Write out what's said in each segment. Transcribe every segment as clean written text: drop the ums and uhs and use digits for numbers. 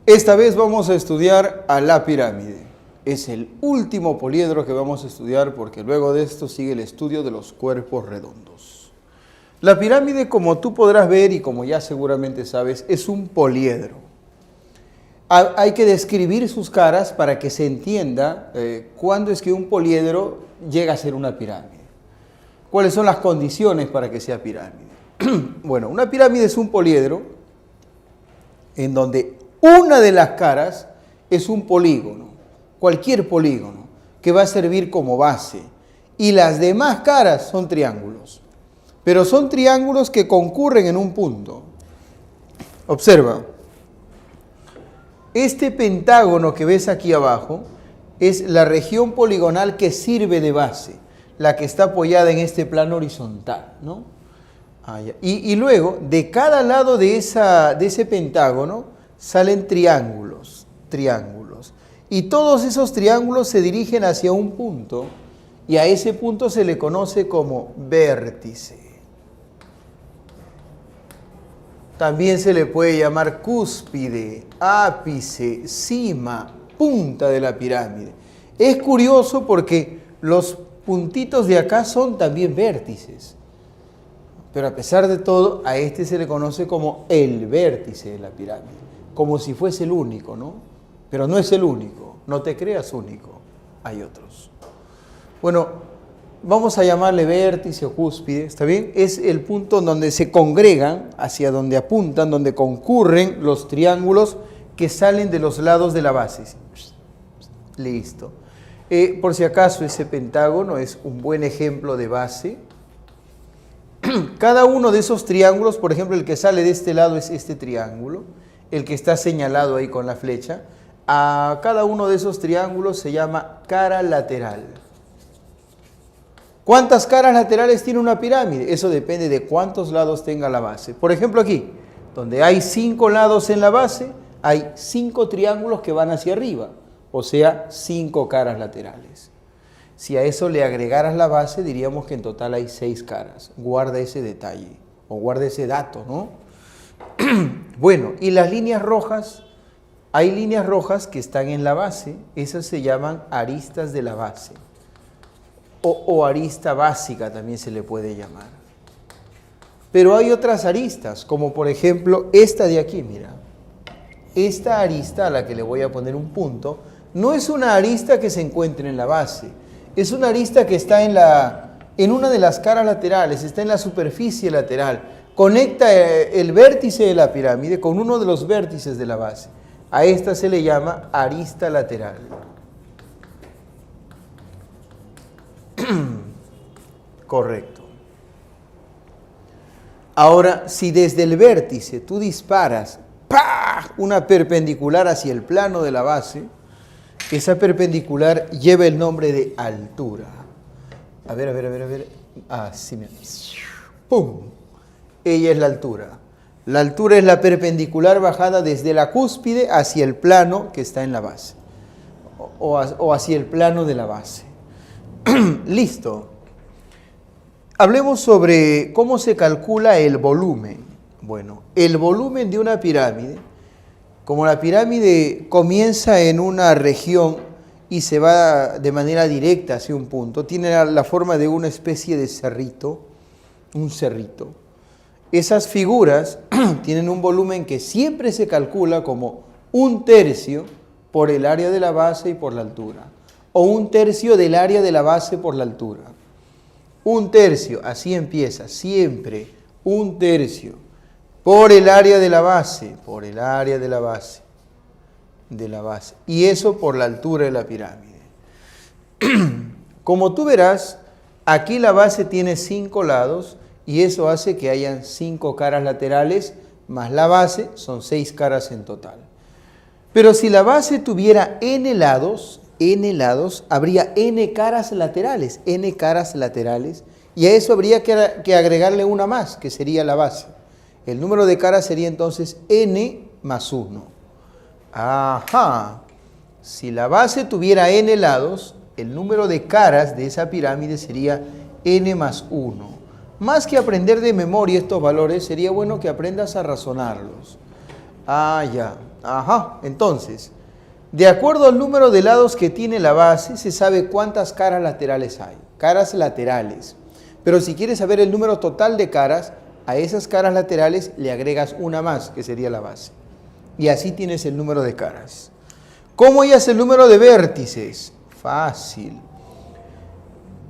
Esta vez vamos a estudiar a la pirámide. Es el último poliedro que vamos a estudiar porque luego de esto sigue el estudio de los cuerpos redondos. La pirámide, como tú podrás ver y como ya seguramente sabes, es un poliedro. Hay que describir sus caras para que se entienda cuándo es que un poliedro llega a ser una pirámide. ¿Cuáles son las condiciones para que sea pirámide? Bueno, una pirámide es un poliedro en donde una de las caras es un polígono, cualquier polígono, que va a servir como base. Y las demás caras son triángulos. Pero son triángulos que concurren en un punto. Observa. Este pentágono que ves aquí abajo es la región poligonal que sirve de base, la que está apoyada en este plano horizontal, ¿no? Y luego, de cada lado de ese pentágono, salen triángulos. Y todos esos triángulos se dirigen hacia un punto, y a ese punto se le conoce como vértice. También se le puede llamar cúspide, ápice, cima, punta de la pirámide. Es curioso porque los puntitos de acá son también vértices. Pero a pesar de todo, a este se le conoce como el vértice de la pirámide, como si fuese el único, ¿no? Pero no es el único, no te creas único, hay otros. Bueno, vamos a llamarle vértice o cúspide, ¿está bien? Es el punto donde se congregan, hacia donde apuntan, donde concurren los triángulos que salen de los lados de la base. Listo. Por si acaso, ese pentágono es un buen ejemplo de base. Cada uno de esos triángulos, por ejemplo, el que sale de este lado es este triángulo, el que está señalado ahí con la flecha. A cada uno de esos triángulos se llama cara lateral. ¿Cuántas caras laterales tiene una pirámide? Eso depende de cuántos lados tenga la base. Por ejemplo, aquí, donde hay 5 lados en la base, hay 5 triángulos que van hacia arriba, o sea, 5 caras laterales. Si a eso le agregaras la base, diríamos que en total hay 6 caras. Guarda ese detalle, o guarda ese dato, ¿no? Bueno, y las líneas rojas, hay líneas rojas que están en la base, esas se llaman aristas de la base. O arista básica también se le puede llamar. Pero hay otras aristas, como por ejemplo esta de aquí, mira. Esta arista a la que le voy a poner un punto, no es una arista que se encuentre en la base, es una arista que está en una de las caras laterales, está en la superficie lateral, conecta el vértice de la pirámide con uno de los vértices de la base. A esta se le llama arista lateral. Correcto. Ahora, si desde el vértice tú disparas ¡pah!, una perpendicular hacia el plano de la base, esa perpendicular lleva el nombre de altura. A ver. Así mismo. ¡Pum! Ella es la altura. La altura es la perpendicular bajada desde la cúspide hacia el plano que está en la base. O hacia el plano de la base. Listo. Hablemos sobre cómo se calcula el volumen. Bueno, el volumen de una pirámide, como la pirámide comienza en una región y se va de manera directa hacia un punto, tiene la forma de una especie de cerrito, un cerrito. Esas figuras tienen un volumen que siempre se calcula como 1/3 por el área de la base y por la altura, o 1/3 del área de la base por la altura. 1/3, así empieza, siempre 1/3 por el área de la base, y eso por la altura de la pirámide. Como tú verás, aquí la base tiene 5 lados y eso hace que hayan 5 caras laterales más la base, son 6 caras en total. Pero si la base tuviera n lados, habría n caras laterales, y a eso habría que agregarle una más, que sería la base. El número de caras sería entonces n más 1. Ajá. Si la base tuviera n lados, el número de caras de esa pirámide sería n más 1. Más que aprender de memoria estos valores, sería bueno que aprendas a razonarlos. Ah, ya. Ajá. Entonces, de acuerdo al número de lados que tiene la base, se sabe cuántas caras laterales hay. Caras laterales. Pero si quieres saber el número total de caras, a esas caras laterales le agregas una más, que sería la base. Y así tienes el número de caras. ¿Cómo hallas el número de vértices? Fácil.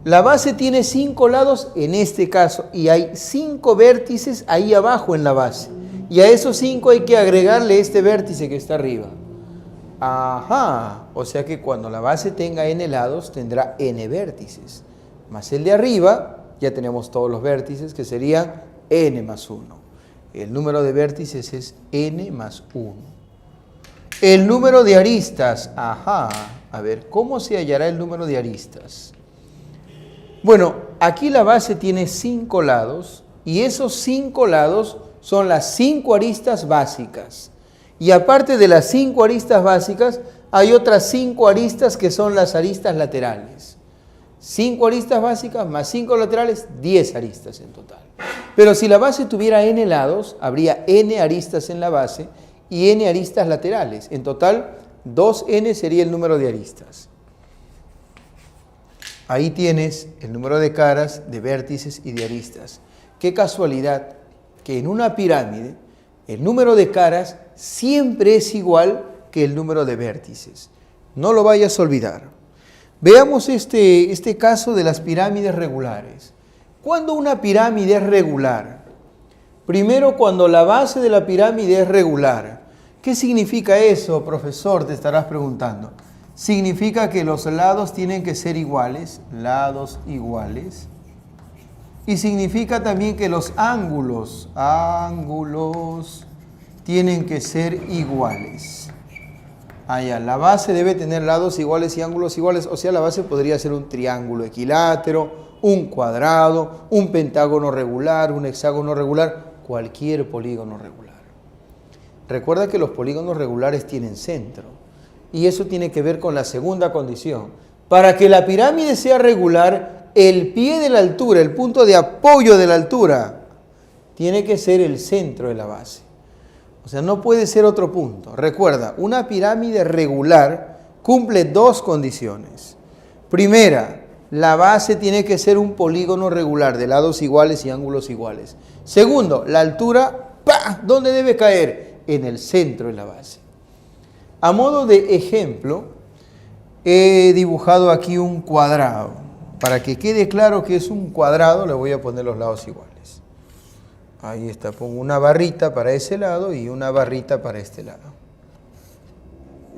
La base tiene 5 lados en este caso y hay 5 vértices ahí abajo en la base. Y a esos 5 hay que agregarle este vértice que está arriba. Ajá, o sea que cuando la base tenga n lados tendrá n vértices. Más el de arriba, ya tenemos todos los vértices que serían n más 1. El número de vértices es n más 1. El número de aristas, ajá, a ver, ¿cómo se hallará el número de aristas? Bueno, aquí la base tiene 5 lados y esos 5 lados son las 5 aristas básicas. Y aparte de las 5 aristas básicas, hay otras 5 aristas que son las aristas laterales. 5 aristas básicas más 5 laterales, 10 aristas en total. Pero si la base tuviera n lados, habría n aristas en la base y n aristas laterales. En total, 2n sería el número de aristas. Ahí tienes el número de caras, de vértices y de aristas. Qué casualidad que en una pirámide el número de caras siempre es igual que el número de vértices. No lo vayas a olvidar. Veamos este caso de las pirámides regulares. ¿Cuándo una pirámide es regular? Primero, cuando la base de la pirámide es regular. ¿Qué significa eso, profesor? Te estarás preguntando. Significa que los lados tienen que ser iguales, lados iguales. Y significa también que los ángulos tienen que ser iguales. Allá, la base debe tener lados iguales y ángulos iguales, o sea, la base podría ser un triángulo equilátero, un cuadrado, un pentágono regular, un hexágono regular, cualquier polígono regular. Recuerda que los polígonos regulares tienen centro. Y eso tiene que ver con la segunda condición. Para que la pirámide sea regular, el pie de la altura, el punto de apoyo de la altura, tiene que ser el centro de la base. O sea, no puede ser otro punto. Recuerda, una pirámide regular cumple 2 condiciones. Primera, la base tiene que ser un polígono regular de lados iguales y ángulos iguales. Segundo, la altura, ¡pah!, ¿dónde debe caer? En el centro de la base. A modo de ejemplo, he dibujado aquí un cuadrado. Para que quede claro que es un cuadrado, le voy a poner los lados iguales. Ahí está, pongo una barrita para ese lado y una barrita para este lado.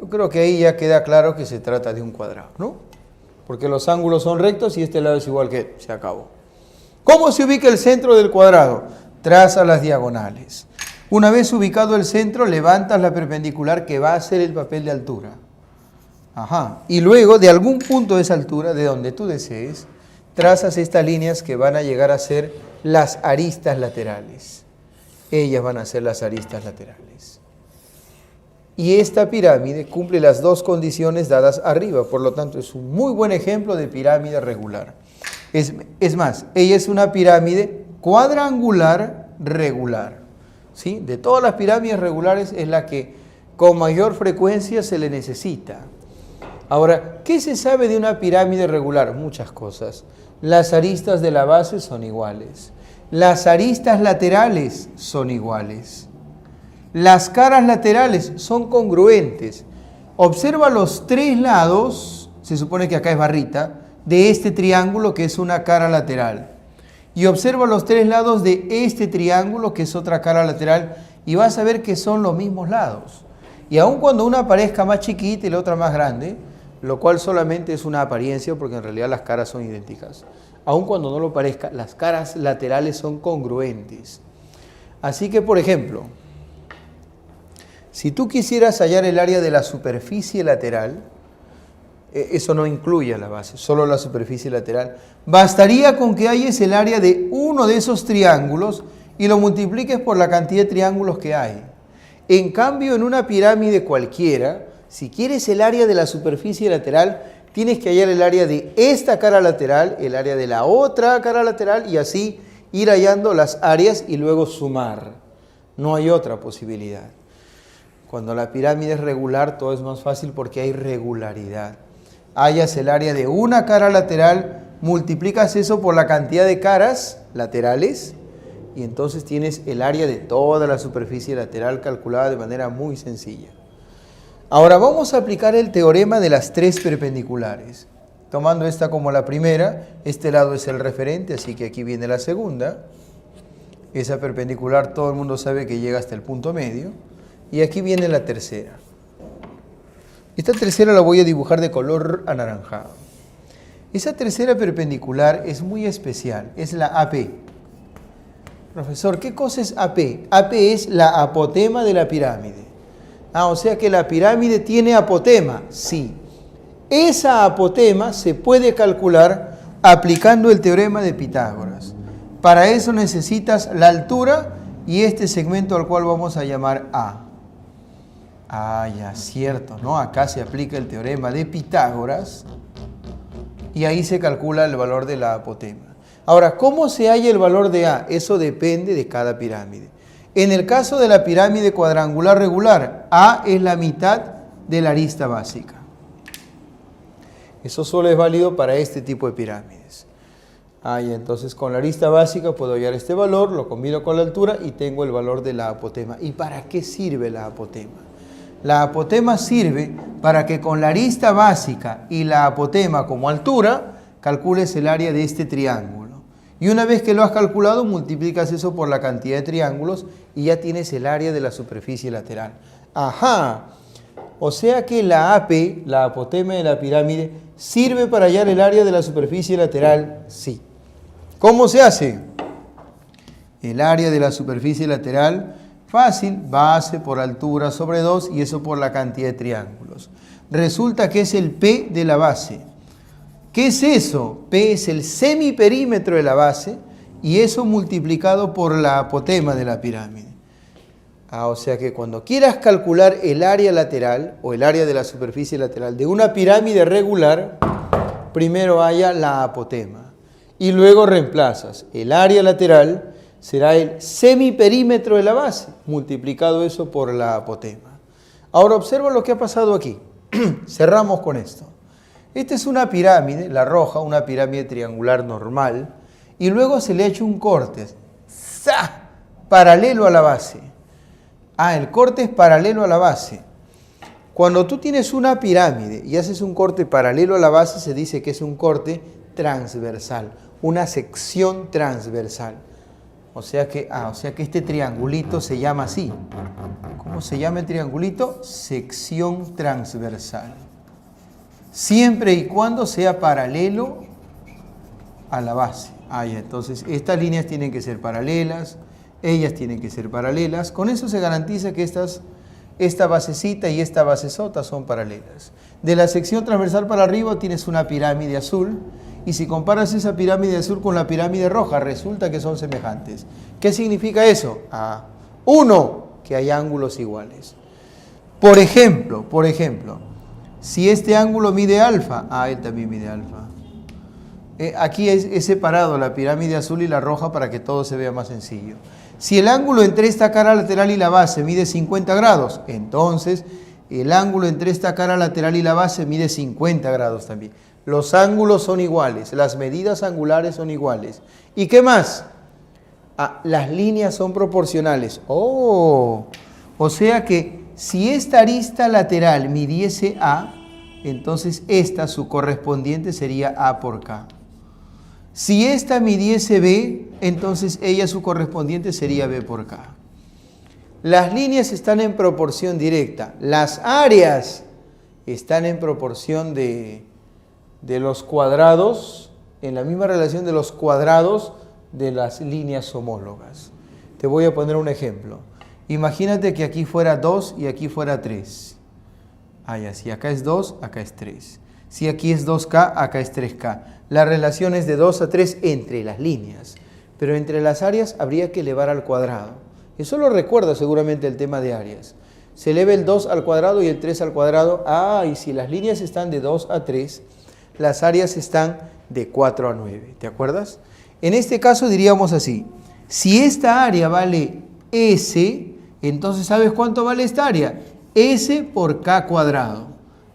Yo creo que ahí ya queda claro que se trata de un cuadrado, ¿no? Porque los ángulos son rectos y este lado es igual que él, se acabó. ¿Cómo se ubica el centro del cuadrado? Traza las diagonales. Una vez ubicado el centro, levantas la perpendicular que va a ser el papel de altura. Ajá. Y luego, de algún punto de esa altura, de donde tú desees, trazas estas líneas que van a llegar a ser las aristas laterales. Ellas van a ser las aristas laterales. Y esta pirámide cumple las 2 condiciones dadas arriba. Por lo tanto, es un muy buen ejemplo de pirámide regular. Es más, ella es una pirámide cuadrangular regular. ¿Sí? De todas las pirámides regulares es la que con mayor frecuencia se le necesita. Ahora, ¿qué se sabe de una pirámide regular? Muchas cosas. Las aristas de la base son iguales. Las aristas laterales son iguales. Las caras laterales son congruentes. Observa los 3 lados, se supone que acá es barrita, de este triángulo que es una cara lateral. Y observa los 3 lados de este triángulo, que es otra cara lateral, y vas a ver que son los mismos lados. Y aun cuando una parezca más chiquita y la otra más grande, lo cual solamente es una apariencia, porque en realidad las caras son idénticas, aun cuando no lo parezca, las caras laterales son congruentes. Así que, por ejemplo, si tú quisieras hallar el área de la superficie lateral, eso no incluye a la base, solo la superficie lateral. Bastaría con que halles el área de uno de esos triángulos y lo multipliques por la cantidad de triángulos que hay. En cambio, en una pirámide cualquiera, si quieres el área de la superficie lateral, tienes que hallar el área de esta cara lateral, el área de la otra cara lateral y así ir hallando las áreas y luego sumar. No hay otra posibilidad. Cuando la pirámide es regular, todo es más fácil porque hay regularidad. Hallas el área de una cara lateral, multiplicas eso por la cantidad de caras laterales y entonces tienes el área de toda la superficie lateral calculada de manera muy sencilla. Ahora vamos a aplicar el teorema de las tres perpendiculares. Tomando esta como la primera, este lado es el referente, así que aquí viene la segunda. Esa perpendicular todo el mundo sabe que llega hasta el punto medio. Y aquí viene la tercera. Esta tercera la voy a dibujar de color anaranjado. Esa tercera perpendicular es muy especial, es la AP. Profesor, ¿qué cosa es AP? AP es la apotema de la pirámide. O sea que la pirámide tiene apotema, sí. Esa apotema se puede calcular aplicando el teorema de Pitágoras. Para eso necesitas la altura y este segmento al cual vamos a llamar A. Ya, cierto, ¿no? Acá se aplica el teorema de Pitágoras y ahí se calcula el valor de la apotema. Ahora, ¿cómo se halla el valor de A? Eso depende de cada pirámide. En el caso de la pirámide cuadrangular regular, A es la mitad de la arista básica. Eso solo es válido para este tipo de pirámides. Y entonces con la arista básica puedo hallar este valor, lo combino con la altura y tengo el valor de la apotema. ¿Y para qué sirve la apotema? La apotema sirve para que con la arista básica y la apotema como altura, calcules el área de este triángulo. Y una vez que lo has calculado, multiplicas eso por la cantidad de triángulos y ya tienes el área de la superficie lateral. O sea que la AP, la apotema de la pirámide, ¿sirve para hallar el área de la superficie lateral? Sí. ¿Cómo se hace? El área de la superficie lateral, fácil, base por altura sobre 2 y eso por la cantidad de triángulos. Resulta que es el P de la base. ¿Qué es eso? P es el semiperímetro de la base y eso multiplicado por la apotema de la pirámide. O sea que cuando quieras calcular el área lateral o el área de la superficie lateral de una pirámide regular, primero halla la apotema y luego reemplazas. El área lateral será el semiperímetro de la base, multiplicado eso por la apotema. Ahora observa lo que ha pasado aquí. Cerramos con esto. Esta es una pirámide, la roja, una pirámide triangular normal, y luego se le ha hecho un corte, ¡za!, paralelo a la base. El corte es paralelo a la base. Cuando tú tienes una pirámide y haces un corte paralelo a la base, se dice que es un corte transversal, una sección transversal. O sea que este triangulito se llama así. ¿Cómo se llama el triangulito? Sección transversal. Siempre y cuando sea paralelo a la base. Entonces estas líneas tienen que ser paralelas. Ellas tienen que ser paralelas. Con eso se garantiza que esta basecita y esta basesota son paralelas. De la sección transversal para arriba tienes una pirámide azul. Y si comparas esa pirámide azul con la pirámide roja, resulta que son semejantes. ¿Qué significa eso? Uno, que hay ángulos iguales. Por ejemplo, si este ángulo mide alfa, él también mide alfa. Aquí he separado la pirámide azul y la roja para que todo se vea más sencillo. Si el ángulo entre esta cara lateral y la base mide 50 grados, entonces el ángulo entre esta cara lateral y la base mide 50 grados también. Los ángulos son iguales, las medidas angulares son iguales. ¿Y qué más? Las líneas son proporcionales. O sea que si esta arista lateral midiese A, entonces esta, su correspondiente, sería A por K. Si esta midiese B, entonces ella, su correspondiente, sería B por K. Las líneas están en proporción directa. Las áreas están en proporción de los cuadrados, en la misma relación de los cuadrados de las líneas homólogas. Te voy a poner un ejemplo. Imagínate que aquí fuera 2 y aquí fuera 3. Si acá es 2, acá es 3. Si aquí es 2K, acá es 3K. La relación es de 2 a 3 entre las líneas, pero entre las áreas habría que elevar al cuadrado. Eso lo recuerda seguramente el tema de áreas. Se eleva el 2 al cuadrado y el 3 al cuadrado. Y si las líneas están de 2 a 3, las áreas están de 4 a 9. ¿Te acuerdas? En este caso diríamos así. Si esta área vale S, entonces ¿sabes cuánto vale esta área? S por K cuadrado.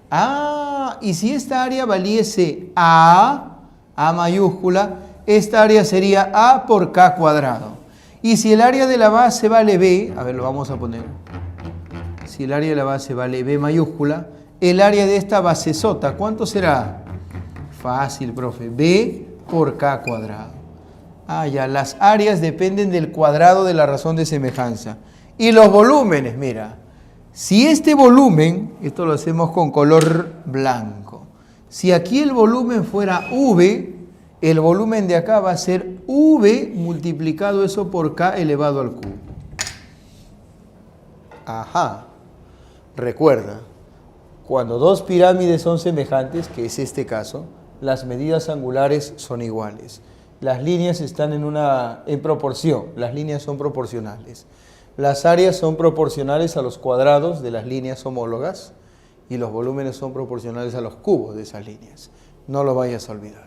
Ah, y si esta área valiese A mayúscula, esta área sería A por K cuadrado. Y si el área de la base vale B, a ver, lo vamos a poner. Si el área de la base vale B mayúscula, el área de esta basesota, ¿cuánto será? Fácil, profe. B por K cuadrado. Ah, ya, las áreas dependen del cuadrado de la razón de semejanza. Y los volúmenes, mira. Si este volumen, esto lo hacemos con color blanco. Si aquí el volumen fuera V, el volumen de acá va a ser V multiplicado eso por K elevado al cubo. Ajá. Recuerda, cuando dos pirámides son semejantes, que es este caso, las medidas angulares son iguales. Las líneas están en proporción, las líneas son proporcionales. Las áreas son proporcionales a los cuadrados de las líneas homólogas y los volúmenes son proporcionales a los cubos de esas líneas. No lo vayas a olvidar.